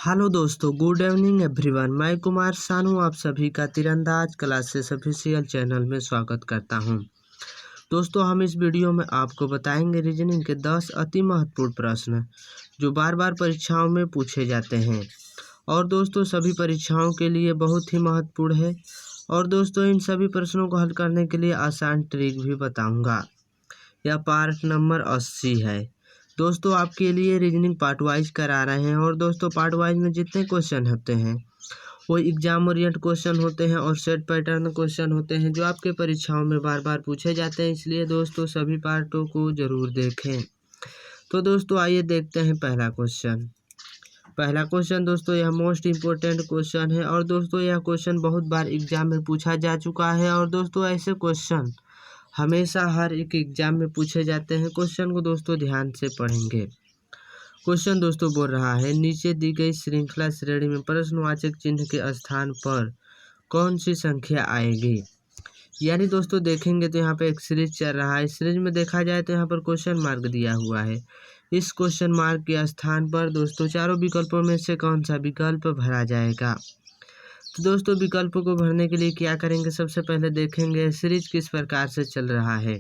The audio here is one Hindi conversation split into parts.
हेलो दोस्तों, गुड इवनिंग एवरीवन। मैं कुमार सानू आप सभी का तीरंदाज क्लासेस ऑफिशियल चैनल में स्वागत करता हूं। दोस्तों, हम इस वीडियो में आपको बताएंगे रीजनिंग के 10 अति महत्वपूर्ण प्रश्न जो बार बार परीक्षाओं में पूछे जाते हैं और दोस्तों सभी परीक्षाओं के लिए बहुत ही महत्वपूर्ण है। और दोस्तों इन सभी प्रश्नों को हल करने के लिए आसान ट्रिक भी बताऊँगा। यह पार्ट नंबर 80 है। दोस्तों आपके लिए रीजनिंग पार्ट वाइज करा रहे हैं और दोस्तों पार्ट वाइज में जितने क्वेश्चन होते हैं वो एग्जाम ओरिएंट क्वेश्चन होते हैं और सेट पैटर्न क्वेश्चन होते हैं जो आपके परीक्षाओं में बार बार पूछे जाते हैं। इसलिए दोस्तों सभी पार्टों को ज़रूर देखें। तो दोस्तों आइए देखते हैं पहला क्वेश्चन। दोस्तों यह मोस्ट इम्पोर्टेंट क्वेश्चन है और दोस्तों यह क्वेश्चन बहुत बार एग्जाम में पूछा जा चुका है और दोस्तों ऐसे क्वेश्चन हमेशा हर एक एग्जाम में पूछे जाते हैं। क्वेश्चन को दोस्तों ध्यान से पढ़ेंगे। क्वेश्चन दोस्तों बोल रहा है, नीचे दी गई श्रृंखला श्रेणी में प्रश्नवाचक चिन्ह के स्थान पर कौन सी संख्या आएगी। यानी दोस्तों देखेंगे तो यहाँ पे एक सीरीज चल रहा है। सीरीज में देखा जाए तो यहाँ पर क्वेश्चन मार्क दिया हुआ है। इस क्वेश्चन मार्क के स्थान पर दोस्तों चारों विकल्पों में से कौन सा विकल्प भरा जाएगा। तो दोस्तों विकल्पों को भरने के लिए क्या करेंगे, सबसे पहले देखेंगे सीरीज किस प्रकार से चल रहा है।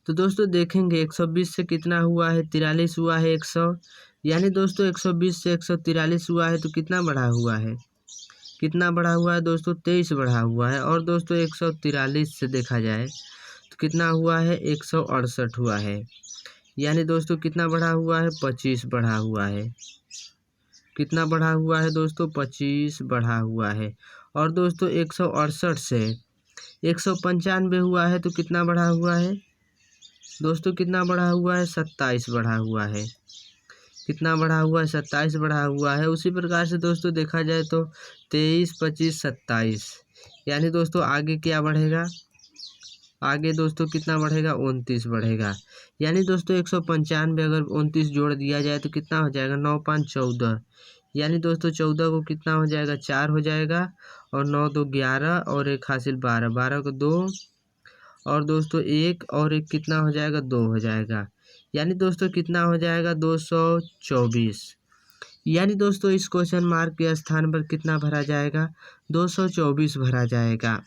तो दोस्तों देखेंगे 120 से कितना हुआ है, 43 हुआ है 100। यानी दोस्तों 120 से 143 हुआ है तो कितना बढ़ा हुआ है, दोस्तों 23 बढ़ा हुआ है। और दोस्तों 143 से देखा जाए तो कितना हुआ है, 168 हुआ है। यानी दोस्तों कितना बढ़ा हुआ है, 25 बढ़ा हुआ है। कितना बढ़ा हुआ है दोस्तों, 25 बढ़ा हुआ है। और दोस्तों 168 से 195 हुआ है तो कितना बढ़ा हुआ है दोस्तों, कितना बढ़ा हुआ है, 27 बढ़ा हुआ है। कितना बढ़ा हुआ है, 27 बढ़ा हुआ है। उसी प्रकार से दोस्तों देखा जाए तो 23, 25, 27। यानी दोस्तों आगे क्या बढ़ेगा, आगे दोस्तों कितना बढ़ेगा, 29 बढ़ेगा। यानी दोस्तों 195 अगर 29 जोड़ दिया जाए तो कितना हो जाएगा, 9 5 14। यानी दोस्तों 14 को कितना हो जाएगा, 4 हो जाएगा। और 9 2 11 और 1 हासिल 12, 12 को 2 और दोस्तों 1 और 1 कितना हो जाएगा, 2 हो जाएगा। यानी दोस्तों कितना हो जाएगा, 224। यानी दोस्तों इस क्वेश्चन मार्क के स्थान पर कितना भरा जाएगा, 224 भरा जाएगा।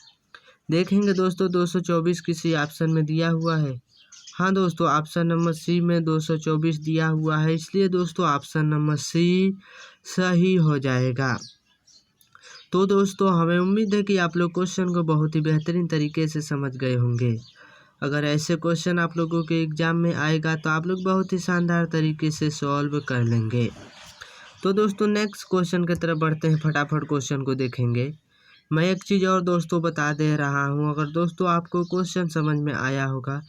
देखेंगे दोस्तों 224 किसी ऑप्शन में दिया हुआ है। हाँ दोस्तों ऑप्शन नंबर सी में 224 दिया हुआ है, इसलिए दोस्तों ऑप्शन नंबर सी सही हो जाएगा। तो दोस्तों हमें उम्मीद है कि आप लोग क्वेश्चन को बहुत ही बेहतरीन तरीके से समझ गए होंगे। अगर ऐसे क्वेश्चन आप लोगों के एग्जाम में आएगा तो आप लोग बहुत ही शानदार तरीके से सॉल्व कर लेंगे। तो दोस्तों नेक्स्ट क्वेश्चन की तरफ बढ़ते हैं, फटाफट क्वेश्चन को देखेंगे। मैं एक चीज़ और दोस्तों बता दे रहा हूं, अगर दोस्तों आपको क्वेश्चन समझ में आया होगा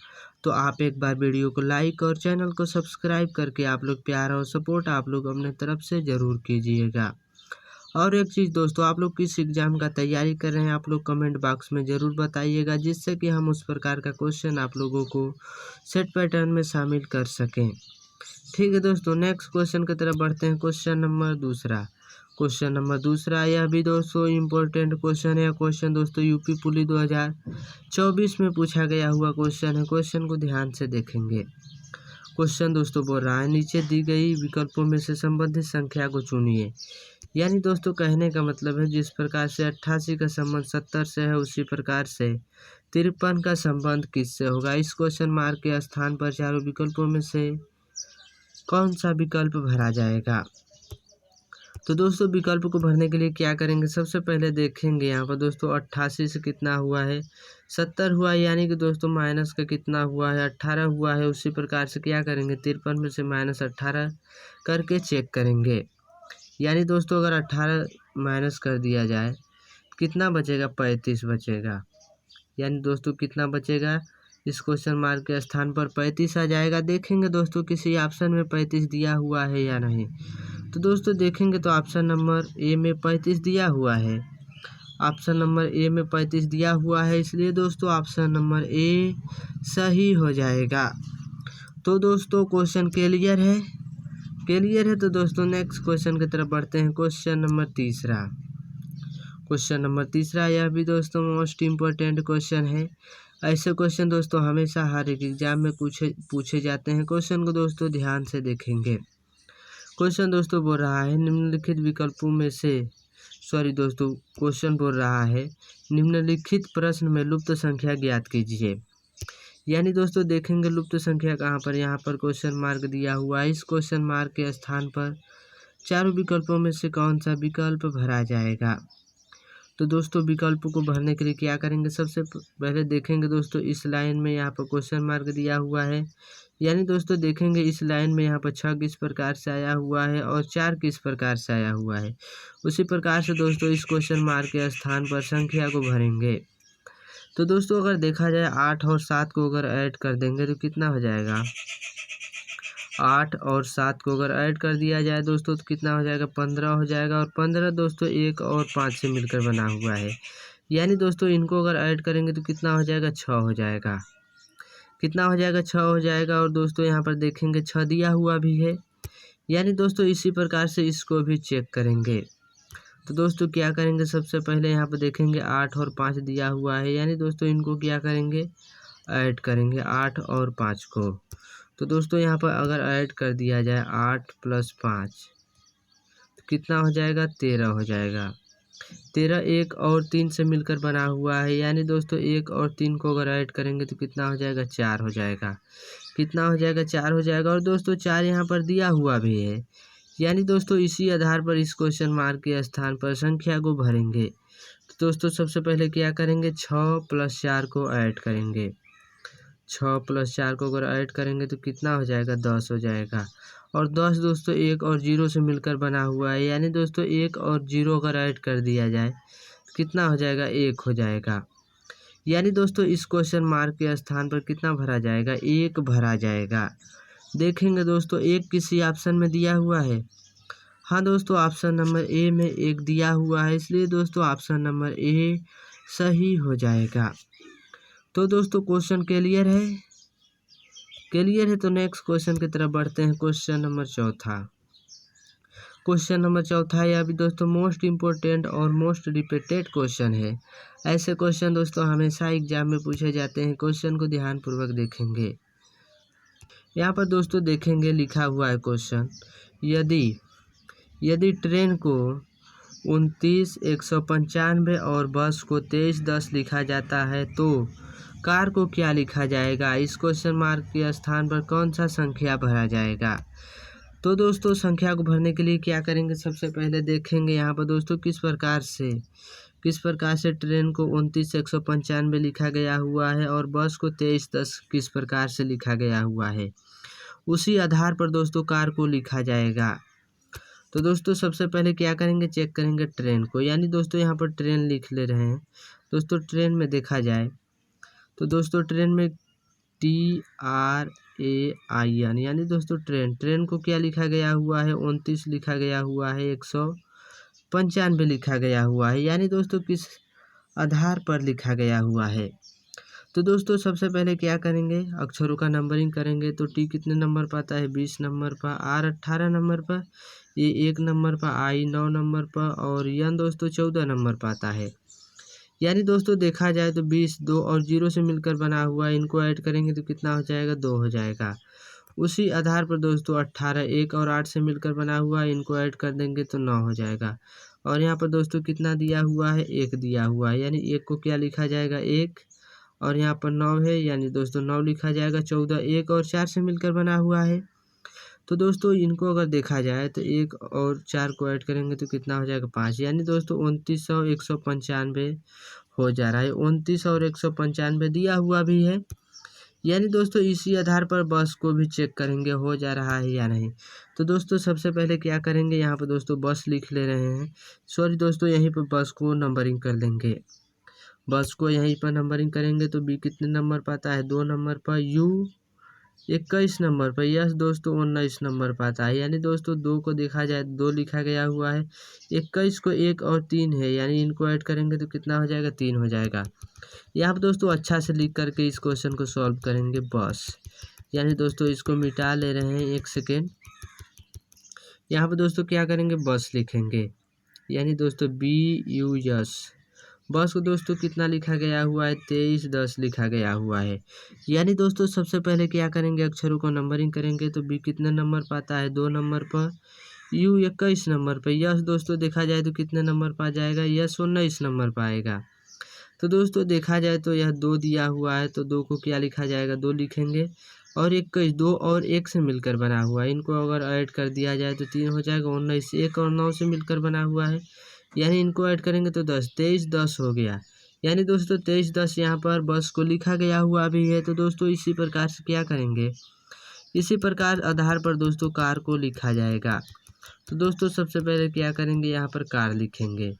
तो आप एक बार वीडियो को लाइक और चैनल को सब्सक्राइब करके आप लोग प्यार और सपोर्ट आप लोग अपने तरफ से ज़रूर कीजिएगा। और एक चीज़ दोस्तों, आप लोग किस एग्ज़ाम का तैयारी कर रहे हैं आप लोग कमेंट बॉक्स में ज़रूर बताइएगा, जिससे कि हम उस प्रकार का क्वेश्चन आप लोगों को सेट पैटर्न में शामिल कर सकें। ठीक है दोस्तों, नेक्स्ट क्वेश्चन की तरफ बढ़ते हैं। क्वेश्चन नंबर दूसरा यह भी दोस्तों इम्पोर्टेंट क्वेश्चन है। क्वेश्चन दोस्तों यूपी पुलिस 2024 में पूछा गया हुआ क्वेश्चन है। क्वेश्चन को ध्यान से देखेंगे। क्वेश्चन दोस्तों बोल रहा है, नीचे दी गई विकल्पों में से संबंधित संख्या को चुनिए। यानी दोस्तों कहने का मतलब है जिस प्रकार से 88 का संबंध 70 से है, उसी प्रकार से 53 का संबंध किससे होगा। इस क्वेश्चन मार्क के स्थान पर चारों विकल्पों में से कौन सा विकल्प भरा जाएगा। तो दोस्तों विकल्प को भरने के लिए क्या करेंगे, सबसे पहले देखेंगे यहाँ पर दोस्तों 88 से कितना हुआ है, 70 हुआ है। यानी कि दोस्तों माइनस का कितना हुआ है, 18 हुआ है। उसी प्रकार से क्या करेंगे, 53 में से -18 करके चेक करेंगे। यानी दोस्तों अगर 18 माइनस कर दिया जाए कितना बचेगा, 35 बचेगा। यानी दोस्तों कितना बचेगा, इस क्वेश्चन मार्क के स्थान पर 35 आ जाएगा। देखेंगे दोस्तों किसी ऑप्शन में 35 दिया हुआ है या नहीं। तो दोस्तों देखेंगे तो ऑप्शन नंबर ए में 35 दिया हुआ है। ऑप्शन नंबर ए में 35 दिया हुआ है, इसलिए दोस्तों ऑप्शन नंबर ए सही हो जाएगा। तो दोस्तों क्वेश्चन क्लियर है। तो दोस्तों नेक्स्ट क्वेश्चन की तरफ बढ़ते हैं। क्वेश्चन नंबर तीसरा यह भी दोस्तों मोस्ट इम्पोर्टेंट क्वेश्चन है। ऐसे क्वेश्चन दोस्तों हमेशा हर एक एग्जाम में पूछे जाते हैं। क्वेश्चन को दोस्तों ध्यान से देखेंगे। क्वेश्चन दोस्तों बोल रहा है निम्नलिखित विकल्पों में से क्वेश्चन बोल रहा है निम्नलिखित प्रश्न में लुप्त संख्या ज्ञात कीजिए। यानी दोस्तों देखेंगे लुप्त संख्या कहाँ पर, यहाँ पर क्वेश्चन मार्क दिया हुआ है। इस क्वेश्चन मार्क के स्थान पर चारों विकल्पों में से कौन सा विकल्प भरा जाएगा। तो दोस्तों विकल्पों को भरने के लिए क्या करेंगे, सबसे पहले देखेंगे दोस्तों इस लाइन में यहाँ पर क्वेश्चन मार्क दिया हुआ है। यानी दोस्तों देखेंगे इस लाइन में यहाँ पर 6 किस प्रकार से आया हुआ है और 4 किस प्रकार से आया हुआ है। उसी प्रकार से दोस्तों इस क्वेश्चन मार्क के स्थान पर संख्या को भरेंगे। तो दोस्तों अगर देखा जाए 8 और 7 को अगर ऐड कर देंगे तो कितना हो जाएगा, 8 और 7 को अगर ऐड कर दिया जाए दोस्तों तो कितना हो जाएगा, 15 हो जाएगा। और 15 दोस्तों 1 और 5 से मिलकर बना हुआ है। यानी दोस्तों इनको अगर ऐड करेंगे तो कितना हो जाएगा, 6 हो जाएगा। कितना हो जाएगा, 6 हो जाएगा। और दोस्तों यहाँ पर देखेंगे 6 दिया हुआ भी है। यानी दोस्तों इसी प्रकार से इसको भी चेक करेंगे। तो दोस्तों क्या करेंगे, सबसे पहले यहाँ पर देखेंगे 8 और 5 दिया हुआ है। यानी दोस्तों इनको क्या करेंगे, ऐड करेंगे 8 और 5 को। तो दोस्तों यहाँ पर अगर ऐड कर दिया जाए 8 + 5 तो कितना हो जाएगा, 13 हो जाएगा। 13 1 और 3 से मिलकर बना हुआ है। यानी दोस्तों 1 और 3 को अगर ऐड करेंगे तो कितना हो जाएगा, 4 हो जाएगा। कितना हो जाएगा, 4 हो जाएगा। और दोस्तों 4 यहाँ पर दिया हुआ भी है। यानी दोस्तों इसी आधार पर इस क्वेश्चन मार्क के स्थान पर संख्या को भरेंगे। तो दोस्तों सबसे पहले क्या करेंगे, 6 + 4 को ऐड करेंगे। 6 + 4 को अगर ऐड करेंगे तो कितना हो जाएगा, 10 हो जाएगा। और 10 दोस्तों 1 और 0 से मिलकर बना हुआ है। यानी दोस्तों 1 और 0 अगर ऐड कर दिया जाए तो कितना हो जाएगा, 1 हो जाएगा। यानी दोस्तों इस क्वेश्चन मार्क के स्थान पर कितना भरा जाएगा, 1 भरा जाएगा। देखेंगे दोस्तों 1 किसी ऑप्शन में दिया हुआ है। हाँ दोस्तों ऑप्शन नंबर ए में 1 दिया हुआ है, इसलिए दोस्तों ऑप्शन नंबर ए सही हो जाएगा। तो दोस्तों क्वेश्चन क्लियर है, तो नेक्स्ट क्वेश्चन की तरफ बढ़ते हैं। क्वेश्चन नंबर चौथा यह भी दोस्तों मोस्ट इम्पोर्टेंट और मोस्ट रिपीटेड क्वेश्चन है। ऐसे क्वेश्चन दोस्तों हमेशा एग्जाम में पूछे जाते हैं। क्वेश्चन को ध्यानपूर्वक देखेंगे। यहाँ पर दोस्तों देखेंगे लिखा हुआ है क्वेश्चन, यदि ट्रेन को 29 195 और बस को 23 10 लिखा जाता है तो कार को क्या लिखा जाएगा। इस क्वेश्चन मार्क के स्थान पर कौन सा संख्या भरा जाएगा। तो दोस्तों संख्या को भरने के लिए क्या करेंगे, सबसे पहले देखेंगे यहाँ पर दोस्तों किस प्रकार से ट्रेन को 29 195 लिखा गया हुआ है और बस को 23 10 किस प्रकार से लिखा गया हुआ है। उसी आधार पर दोस्तों कार को लिखा जाएगा। तो दोस्तों सबसे पहले क्या करेंगे, चेक करेंगे ट्रेन को। यानी दोस्तों यहाँ पर ट्रेन लिख ले रहे हैं। दोस्तों ट्रेन में देखा जाए तो दोस्तों ट्रेन में TRAIN यानी दोस्तों ट्रेन को क्या लिखा गया हुआ है, 29 लिखा गया हुआ है, 195 लिखा गया हुआ है। यानी दोस्तों किस आधार पर लिखा गया हुआ है। तो दोस्तों सबसे पहले क्या करेंगे, अक्षरों का नंबरिंग करेंगे। तो टी कितने नंबर पर आता है, 20 नंबर पर, आर 18 नंबर पर, ए 1 नंबर पर, आई 9 नंबर पर और यन दोस्तों 14 नंबर पर आता है। यानी दोस्तों देखा जाए तो 20 2 और 0 से मिलकर बना हुआ है। इनको ऐड करेंगे तो कितना हो जाएगा, 2 हो जाएगा। उसी आधार पर दोस्तों 18 1 और 8 से मिलकर बना हुआ है। इनको ऐड कर देंगे तो 9 हो जाएगा। और यहाँ पर दोस्तों कितना दिया हुआ है, 1 दिया हुआ है। यानी 1 को क्या लिखा जाएगा, 1 और यहाँ पर 9 है। यानी दोस्तों 9 लिखा जाएगा। 14 1 और 4 से मिलकर बना हुआ है। तो दोस्तों इनको अगर देखा जाए तो 1 और 4 को ऐड करेंगे तो कितना हो जाएगा, 5। यानी दोस्तों 29 और 195 हो जा रहा है। 29 और 195 दिया हुआ भी है। यानी दोस्तों इसी आधार पर बस को भी चेक करेंगे हो जा रहा है या नहीं। तो दोस्तों सबसे पहले क्या करेंगे, यहाँ पर दोस्तों बस लिख ले रहे हैं। दोस्तों यहीं पर बस को नंबरिंग कर लेंगे। बस को यहीं पर नंबरिंग करेंगे तो बी कितने नंबर पर आता है, 2 नंबर पर, यू 21 नंबर पर, यस दोस्तों 19 नंबर पर आता है। यानी दोस्तों 2 को देखा जाए 2 लिखा गया हुआ है। 21 को 1 और 3 है। यानी इनको ऐड करेंगे तो कितना हो जाएगा, 3 हो जाएगा। यहाँ पर दोस्तों अच्छा से लिख करके इस क्वेश्चन को सॉल्व करेंगे बस। यानी दोस्तों इसको मिटा ले रहे हैं 1 सेकेंड। यहाँ पर दोस्तों क्या करेंगे, बस लिखेंगे। यानी दोस्तों BUS बस को दोस्तों कितना लिखा गया हुआ है, 23 10 लिखा गया हुआ है। यानी दोस्तों सबसे पहले क्या करेंगे, अक्षरों को नंबरिंग करेंगे। तो बी कितने नंबर पर आता है, 2 नंबर पर, यू 21 नंबर पर, यस दोस्तों देखा जाए तो कितने नंबर पर आ जाएगा, यस 19 नंबर पर आएगा। तो दोस्तों देखा जाए तो यह 2 दिया हुआ है, तो 2 को क्या लिखा जाएगा, 2 लिखेंगे। और 21 2 और 1 से मिलकर बना हुआ है, इनको अगर ऐड कर दिया जाए तो 3 हो जाएगा। 19 1 और 9 से मिलकर बना हुआ है, यानी इनको ऐड करेंगे तो 10 23 10 हो गया। यानी दोस्तों 23 10 यहाँ पर बस को लिखा गया हुआ भी है। तो दोस्तों इसी प्रकार से क्या करेंगे, इसी प्रकार आधार पर दोस्तों कार को लिखा जाएगा। तो दोस्तों सबसे पहले क्या करेंगे, यहाँ पर कार लिखेंगे,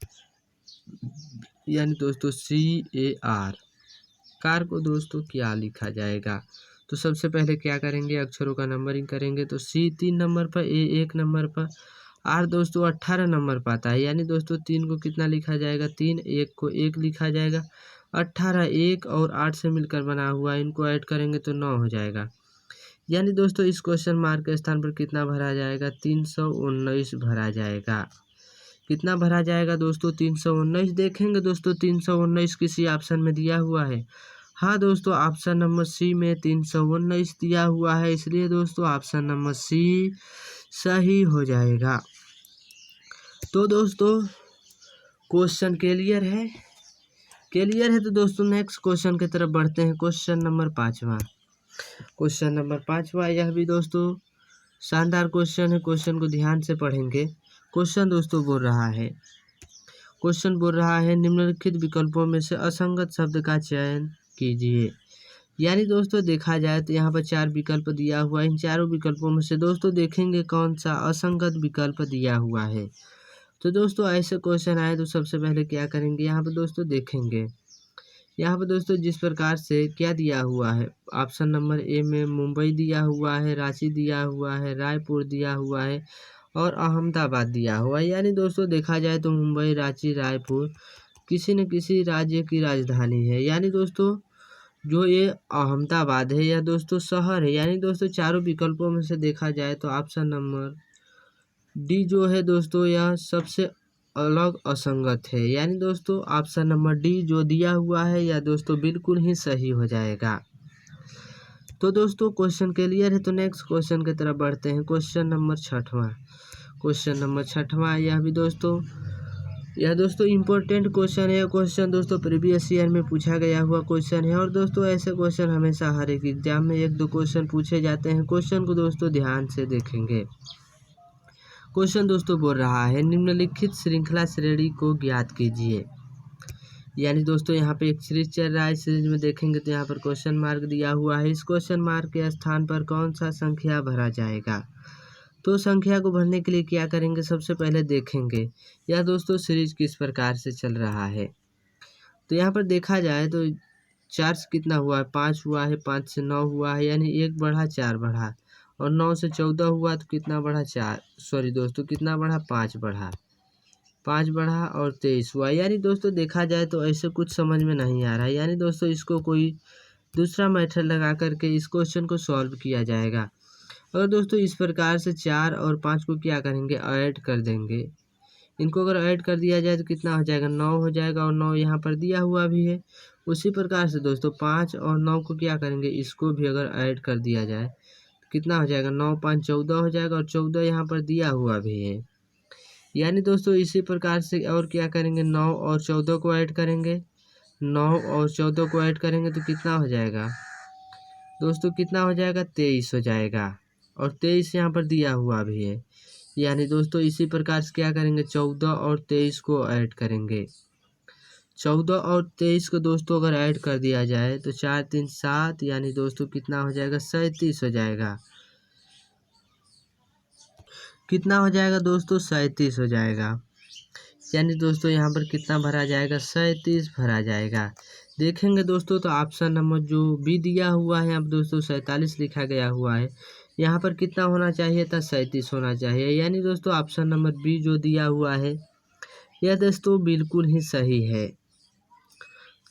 यानी दोस्तों CAR, कार को दोस्तों क्या लिखा जाएगा। तो सबसे पहले क्या करेंगे, अक्षरों का नंबरिंग करेंगे। तो C 3 नंबर पर, A 1 नंबर पर, R दोस्तों 18 नंबर पर आता है, यानी दोस्तों 3 को कितना लिखा जाएगा, 3, 1 को 1 लिखा जाएगा। 18 1 और 8 से मिलकर बना हुआ है, इनको ऐड करेंगे तो 9 हो जाएगा। यानी दोस्तों इस क्वेश्चन मार्क के स्थान पर कितना भरा जाएगा, 319 भरा जाएगा। कितना भरा जाएगा दोस्तों, 319। देखेंगे दोस्तों 319 किसी ऑप्शन में दिया हुआ है। हाँ दोस्तों, ऑप्शन नंबर C में 319 दिया हुआ है, इसलिए दोस्तों ऑप्शन नंबर C सही हो जाएगा। तो दोस्तों क्वेश्चन क्लियर है, क्लियर है। तो दोस्तों नेक्स्ट क्वेश्चन की तरफ बढ़ते हैं। क्वेश्चन नंबर 5वां, क्वेश्चन नंबर 5वां, यह भी दोस्तों शानदार क्वेश्चन है। क्वेश्चन को ध्यान से पढ़ेंगे। क्वेश्चन दोस्तों बोल रहा है, क्वेश्चन बोल रहा है निम्नलिखित विकल्पों में से असंगत शब्द का चयन कीजिए। यानी दोस्तों देखा जाए तो यहाँ पर 4 विकल्प दिया हुआ है। इन चारों विकल्पों में से दोस्तों देखेंगे कौन सा असंगत विकल्प दिया हुआ है। तो दोस्तों ऐसे क्वेश्चन आए तो सबसे पहले क्या करेंगे, यहाँ पर दोस्तों देखेंगे, यहाँ पर दोस्तों जिस प्रकार से क्या दिया हुआ है, ऑप्शन नंबर A में मुंबई दिया हुआ है, रांची दिया हुआ है, रायपुर दिया हुआ है और अहमदाबाद दिया हुआ है। यानी दोस्तों देखा जाए तो मुंबई, रांची, रायपुर किसी न किसी राज्य की राजधानी है। यानी दोस्तों जो ये अहमदाबाद है यह दोस्तों शहर है। यानी दोस्तों चारों विकल्पों में से देखा जाए तो ऑप्शन नंबर D जो है दोस्तों यह सबसे अलग असंगत है। यानी दोस्तों ऑप्शन नंबर D जो दिया हुआ है यह दोस्तों बिल्कुल ही सही हो जाएगा। तो दोस्तों क्वेश्चन क्लियर है। तो नेक्स्ट क्वेश्चन की तरफ बढ़ते हैं। क्वेश्चन नंबर 6वां, क्वेश्चन नंबर 6वां, यह दोस्तों इम्पोर्टेंट क्वेश्चन है। क्वेश्चन दोस्तों प्रीवियस ईयर में पूछा गया हुआ क्वेश्चन है। और दोस्तों ऐसे क्वेश्चन हमेशा हर एक एग्जाम में 1-2 क्वेश्चन पूछे जाते हैं। क्वेश्चन को दोस्तों ध्यान से देखेंगे। क्वेश्चन दोस्तों बोल रहा है निम्नलिखित श्रृंखला श्रेणी को ज्ञात कीजिए। यानी दोस्तों यहाँ पे एक सीरीज चल रहा है, सीरीज में देखेंगे तो यहाँ पर क्वेश्चन मार्क दिया हुआ है। इस क्वेश्चन मार्क के स्थान पर कौन सा संख्या भरा जाएगा। तो संख्या को भरने के लिए क्या करेंगे, सबसे पहले देखेंगे यह दोस्तों सीरीज किस प्रकार से चल रहा है। तो यहाँ पर देखा जाए तो 4 से कितना हुआ है, 5 हुआ है, 5 से 9 हुआ है, यानी 1 बढ़ा 4 बढ़ा, और 9 से 14 हुआ तो कितना बढ़ा, 4 सॉरी दोस्तों कितना बढ़ा, 5 बढ़ा, 5 बढ़ा और 23 हुआ। यानी दोस्तों देखा जाए तो ऐसे कुछ समझ में नहीं आ रहा है। यानी दोस्तों इसको कोई दूसरा मेथड लगा करके इस क्वेश्चन को सॉल्व किया जाएगा। अगर दोस्तों इस प्रकार से 4 और 5 को क्या करेंगे, ऐड कर देंगे। इनको अगर ऐड कर दिया जाए तो कितना हो जाएगा, 9 हो जाएगा, और 9 यहाँ पर दिया हुआ भी है। उसी प्रकार से दोस्तों 5 और 9 को क्या करेंगे, इसको भी अगर ऐड कर दिया जाए तो कितना हो जाएगा, 9 5 14 हो जाएगा, और 14 यहाँ पर दिया हुआ भी है। यानी दोस्तों इसी प्रकार से और क्या करेंगे, 9 और 14 को ऐड करेंगे, 9 और 14 को ऐड करेंगे तो कितना हो जाएगा दोस्तों, कितना हो जाएगा, 23 हो जाएगा, और 23 यहाँ पर दिया हुआ भी है। यानी दोस्तों इसी प्रकार से क्या करेंगे, 14 और 23 को ऐड करेंगे। 14 और 23 को दोस्तों अगर ऐड कर दिया जाए तो 4 3 7, यानी दोस्तों कितना हो जाएगा, 37 हो जाएगा। कितना हो जाएगा दोस्तों, 37 हो जाएगा। यानी दोस्तों यहाँ पर कितना भरा जाएगा, 37 भरा जाएगा। देखेंगे दोस्तों तो ऑप्शन नंबर जो B दिया हुआ है, अब दोस्तों 47 लिखा गया हुआ है, यहाँ पर कितना होना चाहिए था, 37 होना चाहिए। यानी दोस्तों ऑप्शन नंबर B जो दिया हुआ है यह दोस्तों बिल्कुल ही सही है।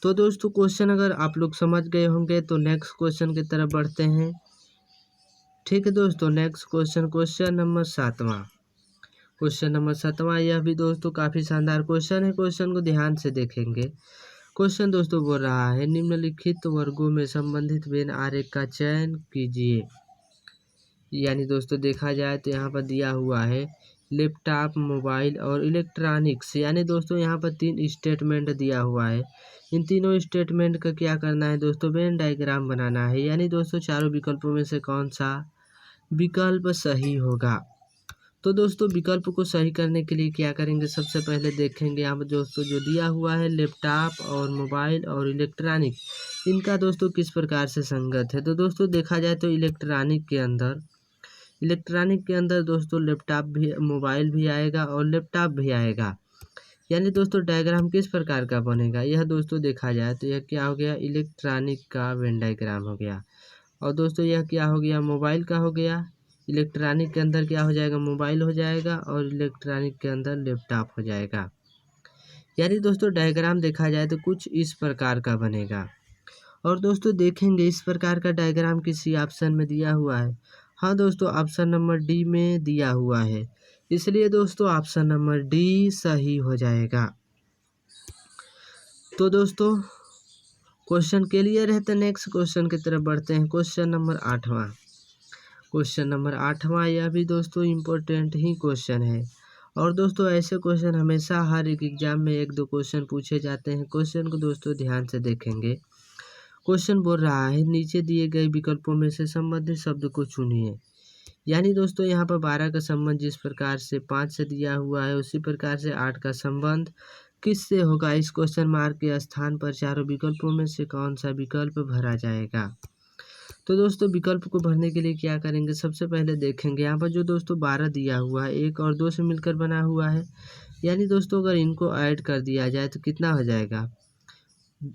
तो दोस्तों क्वेश्चन अगर आप लोग समझ गए होंगे तो नेक्स्ट क्वेश्चन की तरफ बढ़ते हैं। ठीक है दोस्तों, नेक्स्ट क्वेश्चन, क्वेश्चन नंबर 7वां, क्वेश्चन नंबर 7वां, यह भी दोस्तों काफ़ी शानदार क्वेश्चन है। क्वेश्चन को ध्यान से देखेंगे। क्वेश्चन दोस्तों बोल रहा है निम्नलिखित वर्गों में संबंधित वेन आरेख का चयन कीजिए। यानी दोस्तों देखा जाए तो यहाँ पर दिया हुआ है लैपटॉप, मोबाइल और इलेक्ट्रॉनिक्स। यानी दोस्तों यहाँ पर 3 स्टेटमेंट दिया हुआ है। इन तीनों स्टेटमेंट का क्या करना है दोस्तों, वेन डायग्राम बनाना है। यानी दोस्तों चारों विकल्पों में से कौन सा विकल्प सही होगा। तो दोस्तों विकल्प को सही करने के लिए क्या करेंगे, सबसे पहले देखेंगे यहाँ पर दोस्तों जो दिया हुआ है लैपटॉप और मोबाइल और इलेक्ट्रॉनिक, इनका दोस्तों किस प्रकार से संगत है। तो दोस्तों देखा जाए तो इलेक्ट्रॉनिक के अंदर दोस्तों लैपटॉप भी, मोबाइल भी आएगा और लैपटॉप भी आएगा। यानी दोस्तों डायग्राम किस प्रकार का बनेगा, यह दोस्तों देखा जाए तो यह क्या हो गया, इलेक्ट्रॉनिक का वेन डायग्राम हो गया। और दोस्तों यह क्या हो गया, मोबाइल का हो गया। इलेक्ट्रॉनिक के अंदर क्या हो जाएगा, मोबाइल हो जाएगा और इलेक्ट्रॉनिक के अंदर लैपटॉप हो जाएगा। यानी दोस्तों डायग्राम देखा जाए तो कुछ इस प्रकार का बनेगा। और दोस्तों देखेंगे इस प्रकार का डायग्राम किसी ऑप्शन में दिया हुआ है। हाँ दोस्तों, ऑप्शन नंबर डी में दिया हुआ है, इसलिए दोस्तों ऑप्शन नंबर डी सही हो जाएगा। तो दोस्तों क्वेश्चन क्लियर है, तो नेक्स्ट क्वेश्चन की तरफ बढ़ते हैं। क्वेश्चन नंबर 8वां, यह भी दोस्तों इम्पोर्टेंट ही क्वेश्चन है। और दोस्तों ऐसे क्वेश्चन हमेशा हर एक एग्जाम में 1-2 क्वेश्चन पूछे जाते हैं। क्वेश्चन को दोस्तों ध्यान से देखेंगे। क्वेश्चन बोल रहा है नीचे दिए गए विकल्पों में से संबंधित शब्द को चुनिए। यानी दोस्तों यहाँ पर 12 का संबंध जिस प्रकार से 5 से दिया हुआ है, उसी प्रकार से 8 का संबंध किससे होगा। इस क्वेश्चन मार्क के स्थान पर चारों विकल्पों में से कौन सा विकल्प भरा जाएगा। तो दोस्तों विकल्प को भरने के लिए क्या करेंगे, सबसे पहले देखेंगे यहाँ पर जो दोस्तों 12 दिया हुआ है 1 और 2 से मिलकर बना हुआ है। यानी दोस्तों अगर इनको ऐड कर दिया जाए तो कितना हो जाएगा,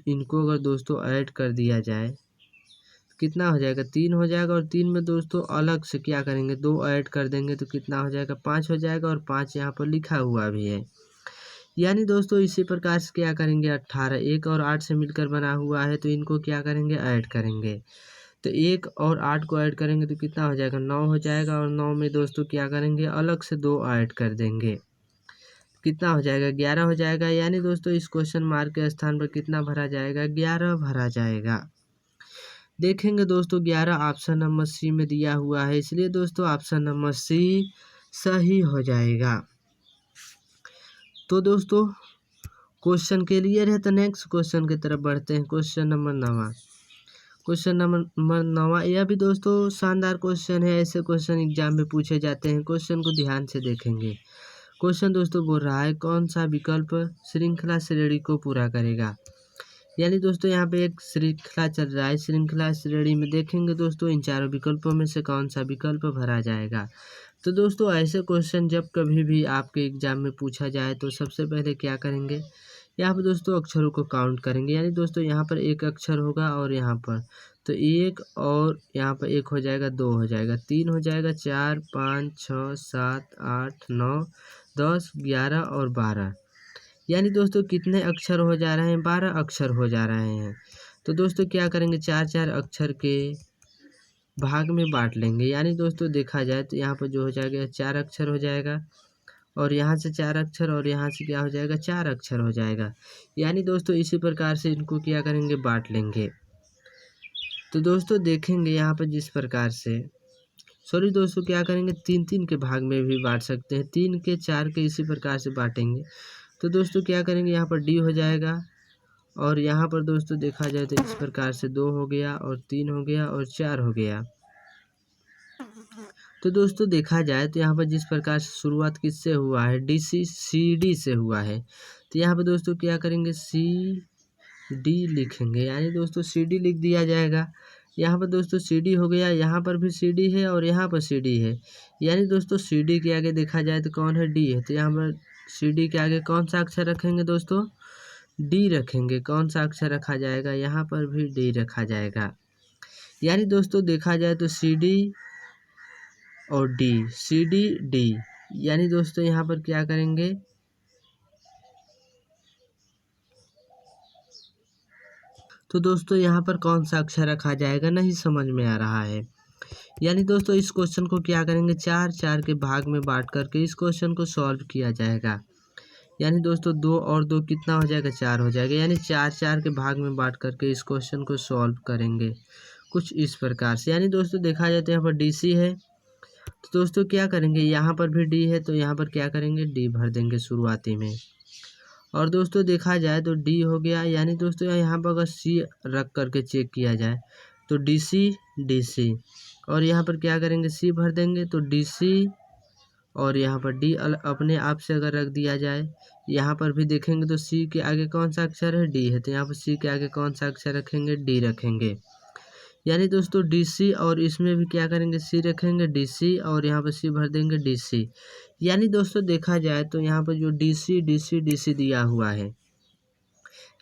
इनको अगर दोस्तों ऐड कर दिया जाए तो कितना हो जाएगा, 3 हो जाएगा। और 3 में दोस्तों अलग से क्या करेंगे, 2 ऐड कर देंगे तो कितना हो जाएगा, 5 हो जाएगा। और 5 यहाँ पर लिखा हुआ भी है। यानी दोस्तों इसी प्रकार से क्या करेंगे, 18 1 और 8 से मिलकर बना हुआ है, तो इनको क्या करेंगे, ऐड करेंगे। तो 1 और 8 को ऐड करेंगे तो कितना हो जाएगा, 9 हो जाएगा। और 9 में दोस्तों क्या करेंगे, अलग से 2 ऐड कर देंगे, कितना हो जाएगा, 11 हो जाएगा। यानी दोस्तों इस क्वेश्चन मार्क के स्थान पर कितना भरा जाएगा, 11 भरा जाएगा। देखेंगे दोस्तों 11 ऑप्शन नंबर सी में दिया हुआ है, इसलिए दोस्तों ऑप्शन नंबर सी सही हो जाएगा। तो दोस्तों क्वेश्चन क्लियर है, तो नेक्स्ट क्वेश्चन की तरफ बढ़ते हैं। क्वेश्चन नंबर 9, यह भी दोस्तों शानदार क्वेश्चन है। ऐसे क्वेश्चन एग्जाम में पूछे जाते हैं। क्वेश्चन को ध्यान से देखेंगे। क्वेश्चन दोस्तों बोल रहा है कौन सा विकल्प श्रृंखला श्रेणी को पूरा करेगा। यानी दोस्तों यहाँ पे एक श्रृंखला चल रहा है, श्रृंखला श्रेणी में देखेंगे दोस्तों इन चारों विकल्पों में से कौन सा विकल्प भरा जाएगा। तो दोस्तों ऐसे क्वेश्चन जब कभी भी आपके एग्जाम में पूछा जाए तो सबसे पहले क्या करेंगे, यहाँ पर दोस्तों अक्षरों को काउंट करेंगे। यानी दोस्तों यहाँ पर 1 अक्षर होगा और यहाँ पर तो 1 और यहाँ पर 1 हो जाएगा, 2 हो जाएगा, 3 हो जाएगा, 4 5 6 7 8 9 10 11 और 12। यानी दोस्तों कितने अक्षर हो जा रहे हैं, 12 अक्षर हो जा रहे हैं। तो दोस्तों क्या करेंगे, 4-4 अक्षर के भाग में बांट लेंगे। यानी दोस्तों देखा जाए तो यहाँ पर जो हो जाएगा 4 अक्षर हो जाएगा और यहाँ से 4 अक्षर और यहाँ से क्या हो जाएगा, 4 अक्षर हो जाएगा। यानी दोस्तों इसी प्रकार से इनको क्या करेंगे, बांट लेंगे। तो दोस्तों देखेंगे यहाँ पर जिस प्रकार से दोस्तों क्या करेंगे, 3-3 के भाग में भी बांट सकते हैं, 3 के 4 के इसी प्रकार से बांटेंगे। तो दोस्तों क्या करेंगे, यहाँ पर डी हो जाएगा और यहाँ पर दोस्तों देखा जाए तो इस प्रकार से 2 हो गया और 3 हो गया और 4 हो गया। तो दोस्तों देखा जाए तो यहाँ पर जिस प्रकार से शुरुआत किससे हुआ है, डी से हुआ है। तो यहाँ पर दोस्तों क्या करेंगे, सी डी लिखेंगे। यानी दोस्तों सी डी लिख दिया जाएगा। यहाँ पर दोस्तों सी डी हो गया, यहाँ पर भी सी डी है और यहाँ पर सी डी है। यानी दोस्तों सी डी के आगे देखा जाए तो कौन है, डी है। तो यहाँ पर सी डी के आगे कौन सा अक्षर रखेंगे दोस्तों, डी रखेंगे। कौन सा अक्षर रखा जाएगा, यहाँ पर भी डी रखा जाएगा। यानी दोस्तों देखा जाए तो सी डी और डी, सी डी डी। यानी दोस्तों यहाँ पर क्या करेंगे, तो दोस्तों यहाँ पर कौन सा अक्षर रखा जाएगा नहीं समझ में आ रहा है। यानी दोस्तों इस क्वेश्चन को क्या करेंगे, 4-4 के भाग में बांट करके इस क्वेश्चन को सॉल्व किया जाएगा। यानी दोस्तों 2 और 2 कितना हो जाएगा, 4 हो जाएगा। यानी 4-4 के भाग में बांट करके इस क्वेश्चन को सॉल्व करेंगे कुछ इस प्रकार से। यानी दोस्तों देखा जाए तो यहाँ पर डी सी है तो दोस्तों क्या करेंगे, यहाँ पर भी डी है तो यहाँ पर क्या करेंगे, डी भर देंगे शुरुआती में। और दोस्तों देखा जाए तो डी हो गया, यानी दोस्तों यहाँ पर अगर सी रख करके चेक किया जाए तो डी सी, और यहाँ पर क्या करेंगे, सी भर देंगे तो डी सी, और यहाँ पर डी अपने आप से अगर रख दिया जाए, यहाँ पर भी देखेंगे तो सी के आगे कौन सा अक्षर है, डी है, तो यहाँ पर सी के आगे कौन सा अक्षर रखेंगे, डी रखेंगे। यानी दोस्तों डी सी, और इसमें भी क्या करेंगे, सी रखेंगे, डी सी, और यहाँ पर सी भर देंगे, डी सी। यानी दोस्तों देखा जाए तो यहाँ पर जो डी सी दिया हुआ है,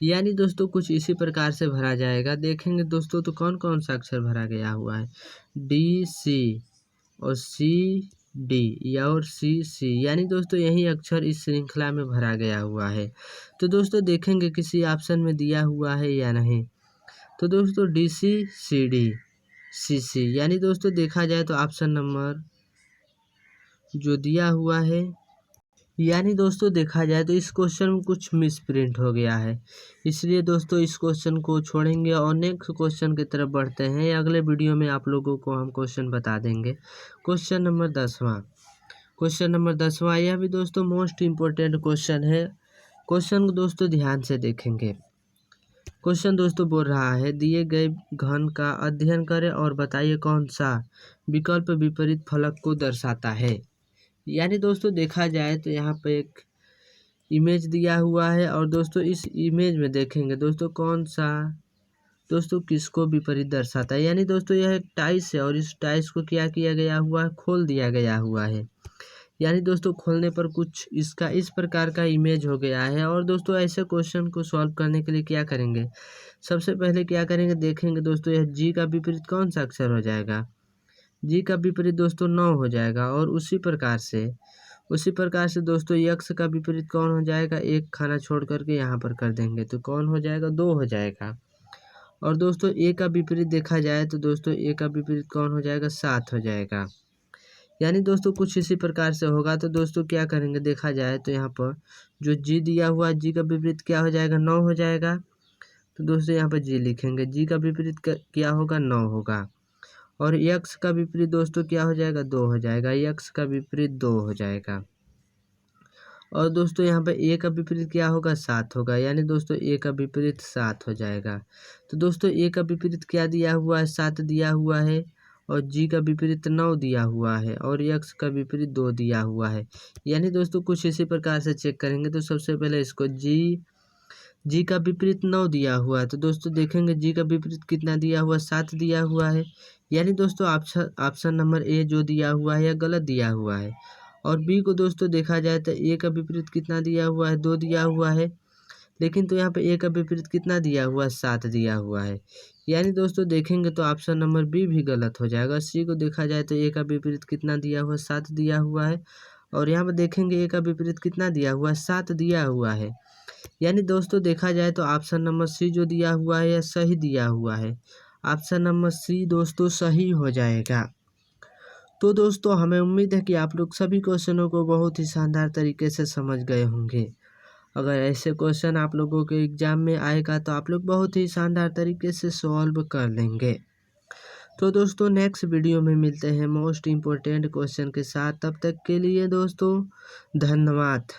यानी दोस्तों कुछ इसी प्रकार से भरा जाएगा। देखेंगे दोस्तों तो कौन कौन सा अक्षर भरा गया हुआ है, डी सी और सी डी, या और सी, यानी दोस्तों यही अक्षर इस श्रृंखला में भरा गया हुआ है। तो दोस्तों देखेंगे किसी ऑप्शन में दिया हुआ है या नहीं। तो दोस्तों डी सी डी सी, यानी दोस्तों देखा जाए तो ऑप्शन नंबर जो दिया हुआ है, यानी दोस्तों देखा जाए तो इस क्वेश्चन में कुछ मिसप्रिंट हो गया है, इसलिए दोस्तों इस क्वेश्चन को छोड़ेंगे और नेक्स्ट क्वेश्चन की तरफ बढ़ते हैं। अगले वीडियो में आप लोगों को हम क्वेश्चन बता देंगे। क्वेश्चन नंबर 10वां, यह भी दोस्तों मोस्ट इम्पोर्टेंट क्वेश्चन है। क्वेश्चन को दोस्तों ध्यान से देखेंगे। क्वेश्चन दोस्तों बोल रहा है, दिए गए घन का अध्ययन करें और बताइए कौन सा विकल्प विपरीत फलक को दर्शाता है। यानी दोस्तों देखा जाए तो यहाँ पे एक इमेज दिया हुआ है, और दोस्तों इस इमेज में देखेंगे दोस्तों कौन सा दोस्तों किसको विपरीत दर्शाता है। यानी दोस्तों यह एक टाइस है, और इस टाइस को क्या किया गया हुआ है, खोल दिया गया हुआ है। यानी दोस्तों खोलने पर कुछ इसका इस प्रकार का इमेज हो गया है। और दोस्तों ऐसे क्वेश्चन को सॉल्व करने के लिए क्या करेंगे, सबसे पहले क्या करेंगे, देखेंगे दोस्तों यह जी का विपरीत कौन सा अक्षर हो जाएगा, जी का विपरीत दोस्तों 9 हो जाएगा। और उसी प्रकार से दोस्तों यक्स का विपरीत कौन हो जाएगा, एक खाना छोड़ करके यहाँ पर कर देंगे तो कौन हो जाएगा, 2 हो जाएगा। और दोस्तों ए का विपरीत देखा जाए तो दोस्तों ए का विपरीत कौन हो जाएगा, 7 हो जाएगा। यानी दोस्तों कुछ इसी प्रकार से होगा। तो दोस्तों क्या करेंगे, देखा जाए तो यहाँ पर जो जी दिया हुआ, जी का विपरीत क्या हो जाएगा, 9 हो जाएगा। तो दोस्तों यहाँ पर जी लिखेंगे, जी का विपरीत क्या होगा, 9 होगा। और यक्स का विपरीत दोस्तों क्या हो जाएगा, 2 हो जाएगा, यक्स का विपरीत 2 हो जाएगा। और दोस्तों यहाँ पे ए का विपरीत क्या होगा, 7 होगा। यानी दोस्तों ए का विपरीत 7 हो जाएगा। तो दोस्तों ए का विपरीत क्या दिया हुआ है, 7 दिया हुआ है, और जी का विपरीत 9 दिया हुआ है, और यक्स का विपरीत 2 दिया हुआ है। यानी दोस्तों कुछ इसी प्रकार से चेक करेंगे। तो सबसे पहले इसको जी का विपरीत 9 दिया हुआ है, तो दोस्तों देखेंगे जी का विपरीत कितना दिया हुआ, 7 दिया हुआ है। यानी दोस्तों ऑप्शन नंबर ए जो दिया हुआ है यह गलत दिया हुआ है। और बी को दोस्तों देखा जाए तो ए का विपरीत कितना दिया हुआ है, 2 दिया हुआ है, लेकिन तो यहाँ पे ए का विपरीत कितना दिया हुआ है, 7 दिया हुआ है। यानी दोस्तों देखेंगे तो ऑप्शन नंबर बी भी गलत हो जाएगा। सी को देखा जाए तो ए का विपरीत कितना दिया हुआ है, 7 दिया हुआ है, और यहाँ पर देखेंगे ए का विपरीत कितना दिया हुआ है, 7 दिया हुआ है। यानी दोस्तों देखा जाए तो ऑप्शन नंबर सी जो दिया हुआ है यह सही दिया हुआ है। ऑप्शन नंबर सी दोस्तों सही हो जाएगा। तो दोस्तों हमें उम्मीद है कि आप लोग सभी क्वेश्चनों को बहुत ही शानदार तरीके से समझ गए होंगे। अगर ऐसे क्वेश्चन आप लोगों के एग्जाम में आएगा तो आप लोग बहुत ही शानदार तरीके से सॉल्व कर लेंगे। तो दोस्तों नेक्स्ट वीडियो में मिलते हैं मोस्ट इम्पोर्टेंट क्वेश्चन के साथ। तब तक के लिए दोस्तों धन्यवाद।